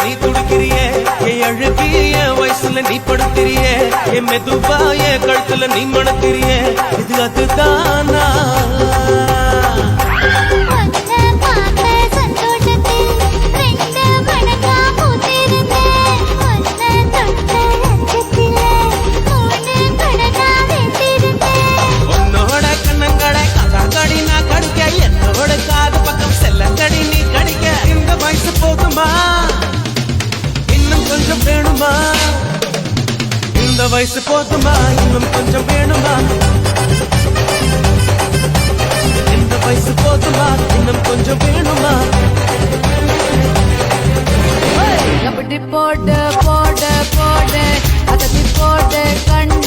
நீ துடிக்கிறியே என் அழுகி என் வயசுல நீ படுத்திரியே என் மெதுவா என் கழுத்துல நீ மணக்கிறியே இது அதுதானா இந்த வயசு போதுமா இன்னும் கொஞ்சம் வேணுமா இந்த வயசு போதுமா இன்னும் கொஞ்சம் வேணுமா கபடி போடு போடு போடு அதட்டி போடு கண்ணு